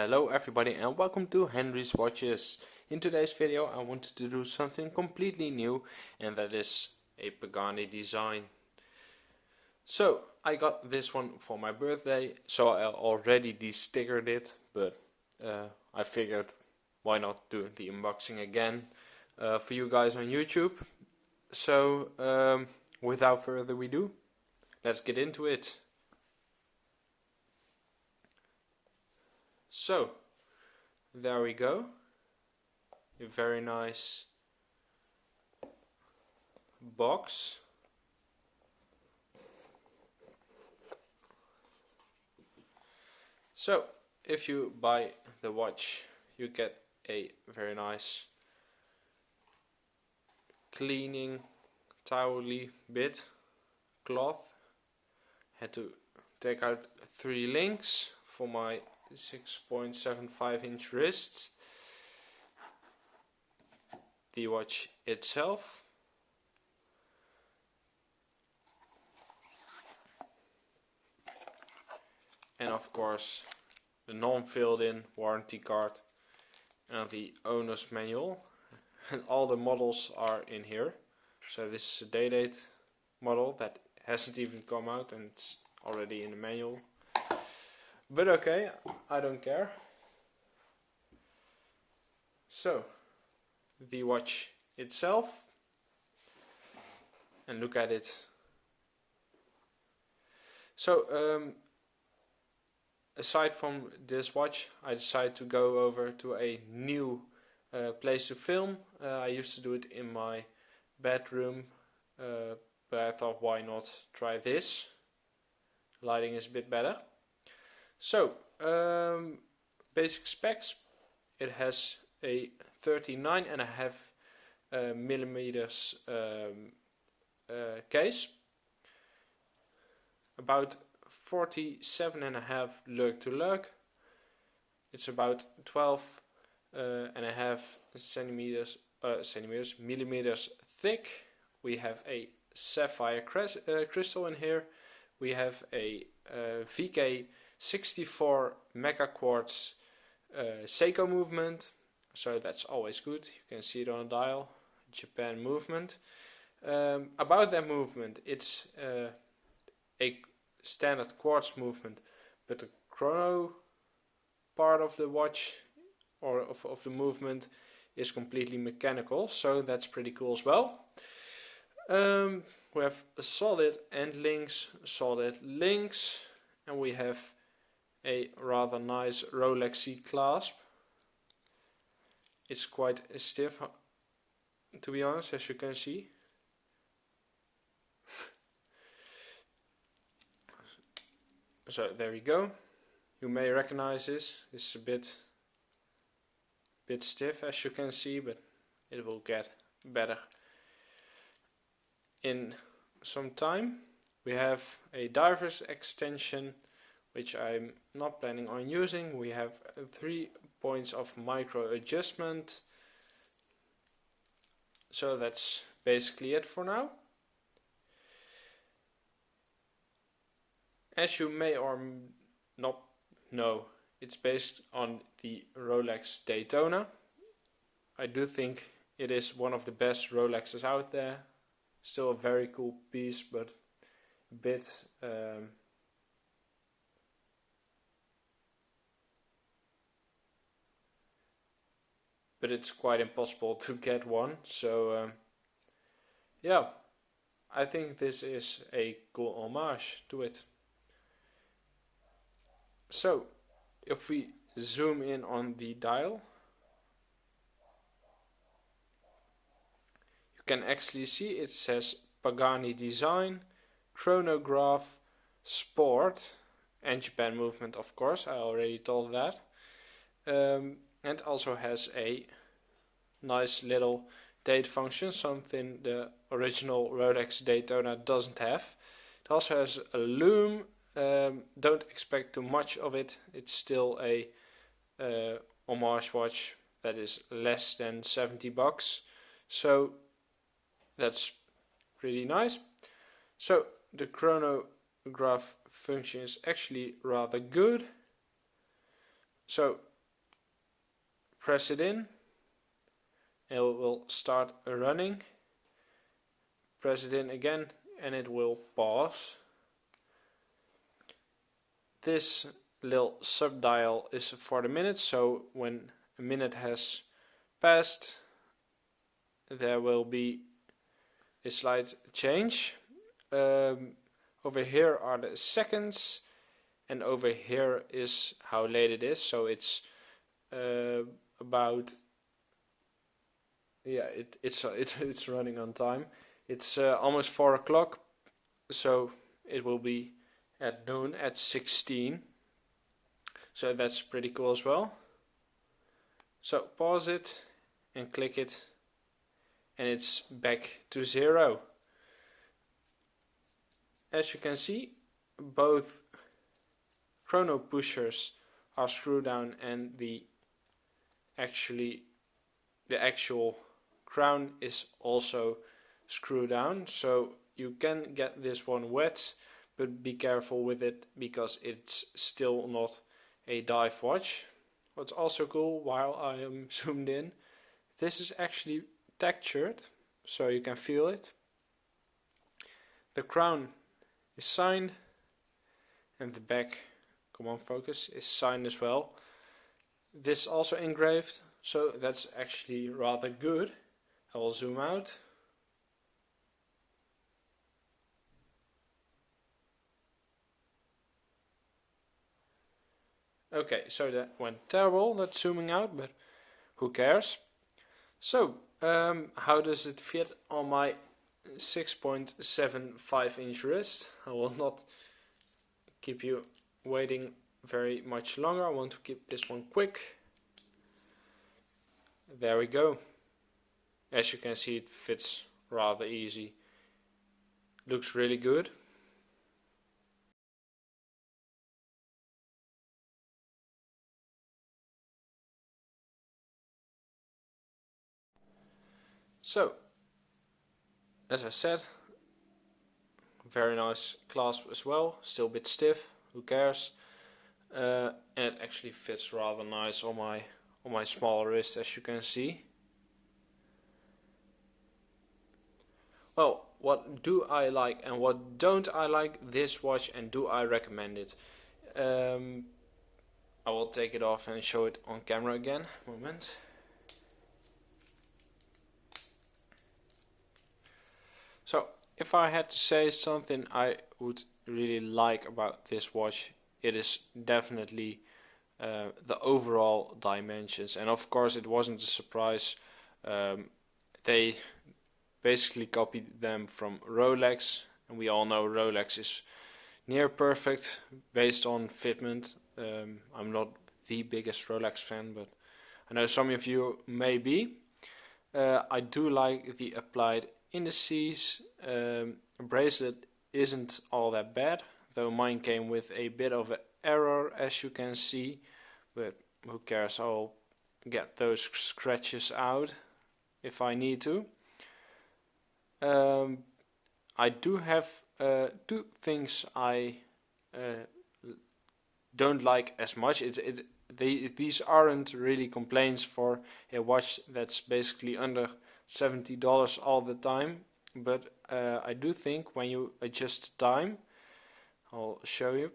Hello everybody and welcome to Henry's Watches. In today's video I wanted to do something completely new, and that is a Pagani design. So I got this one for my birthday, so I already de-stickered it, but I figured why not do the unboxing again for you guys on YouTube. So without further ado, let's get into it. So, there we go, a very nice box. So, if you buy the watch, you get a very nice cleaning towely bit cloth. Had to take out 3 links for my 6.75 inch wrist, the watch itself, and of course the non-filled in warranty card and the owner's manual, and all the models are in here. So this is a day-date model that hasn't even come out and it's already in the manual. But okay, I don't care. So, the watch itself, and look at it. So, aside from this watch, I decided to go over to a new place to film. I used to do it in my bedroom, but I thought, why not try this? Lighting is a bit better. So, basic specs: it has a 39.5 millimeters case, about 47.5 lug to lug. It's about 12.5 millimeters thick. We have a sapphire crystal in here. We have a VK 64 mega quartz Seiko movement, so that's always good. You can see it on a dial, Japan movement. About that movement, it's a standard quartz movement, but the chrono part of the watch or of the movement is completely mechanical, so that's pretty cool as well. We have solid end links, solid links, and we have a rather nice Rolex-y clasp. It's quite stiff, to be honest, as you can see. So there we go. You may recognize this. It's a bit stiff, as you can see, but it will get better in some time. We have a diver's extension, which I'm not planning on using. We have 3 points of micro adjustment. So that's basically it for now. As you may or not know, it's based on the Rolex Daytona. I do think it is one of the best Rolexes out there. Still a very cool piece, but a bit but it's quite impossible to get one. So yeah, I think this is a cool homage to it. So if we zoom in on the dial, you can actually see it says Pagani design, chronograph, sport, and Japan movement, of course, I already told that. And also has a nice little date function, something the original Rolex Daytona doesn't have. It also has a lume. Don't expect too much of it. It's still a homage watch that is less than 70 bucks. So that's pretty nice. So the chronograph function is actually rather good. So press it in, it will start running. Press it in again and it will pause. This little subdial is for the minutes, so when a minute has passed there will be a slight change. Over here are the seconds, and over here is how late it is. So it's about, yeah, it's running on time. It's almost 4 o'clock, so it will be at noon at 16. So that's pretty cool as well. So pause it and click it, and it's back to 0. As you can see, both chrono pushers are screwed down, and the actual crown is also screwed down. So you can get this one wet, but be careful with it because it's still not a dive watch. What's also cool, while I am zoomed in, this is actually textured, so you can feel it. The crown is signed, and the back, come on focus, is signed as well. This also engraved, so that's actually rather good. I will zoom out. Okay, so that went terrible, that zooming out, but who cares? So, how does it fit on my 6.75 inch wrist? I will not keep you waiting very much longer. I want to keep this one quick. There we go. As you can see, it fits rather easy. Looks really good. So, as I said, very nice clasp as well, still a bit stiff, who cares? And it actually fits rather nice on my small wrist, as you can see. Well, what do I like and what don't I like this watch, and do I recommend it? I will take it off and show it on camera again. Moment. So, if I had to say something I would really like about this watch, it is definitely the overall dimensions. And of course it wasn't a surprise. They basically copied them from Rolex, and we all know Rolex is near perfect based on fitment. I'm not the biggest Rolex fan, but I know some of you may be. I do like the applied indices. Bracelet isn't all that bad, though mine came with a bit of an error, as you can see, but who cares, I'll get those scratches out if I need to. I do have two things I don't like as much. These aren't really complaints for a watch that's basically under $70 all the time, but I do think when you adjust time, I'll show you.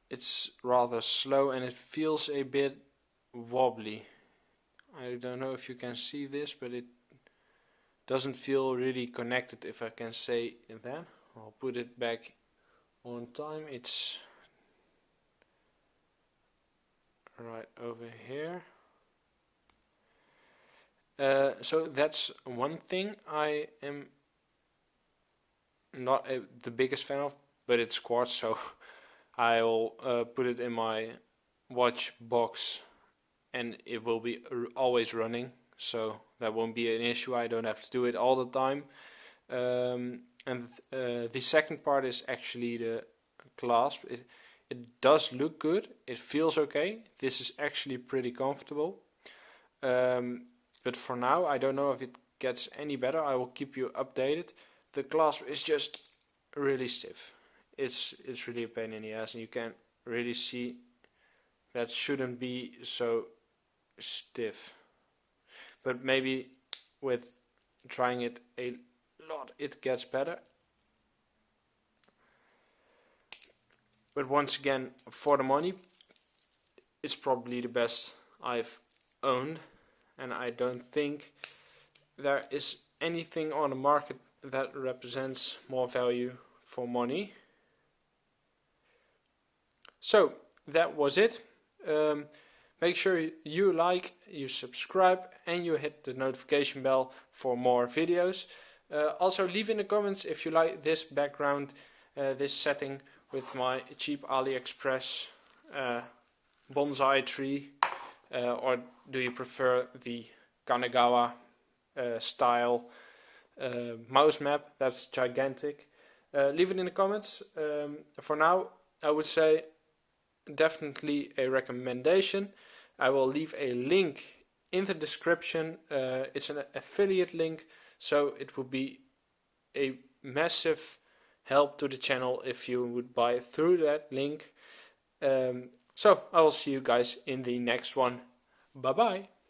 It's rather slow and it feels a bit wobbly. I don't know if you can see this, but it doesn't feel really connected, if I can say that. I'll put it back on time. It's right over here. So that's one thing I am not the biggest fan of, but it's quartz, so I'll put it in my watch box and it will be always running, so that won't be an issue. I don't have to do it all the time. And the second part is actually the clasp. It does look good, it feels okay, this is actually pretty comfortable, but for now I don't know if it gets any better. I will keep you updated. The clasp is just really stiff. It's really a pain in the ass, and you can really see that shouldn't be so stiff. But maybe with trying it a lot it gets better. But once again, for the money, it's probably the best I've owned, and I don't think there is anything on the market that represents more value for money. So that was it. Make sure you like, you subscribe, and you hit the notification bell for more videos. Also leave in the comments if you like this background, this setting with my cheap AliExpress bonsai tree, or do you prefer the Kanagawa style mouse map? That's gigantic. Leave it in the comments. For now, I would say definitely a recommendation. I will leave a link in the description. It's an affiliate link, so it would be a massive help to the channel if you would buy through that link. So I will see you guys in the next one. Bye bye.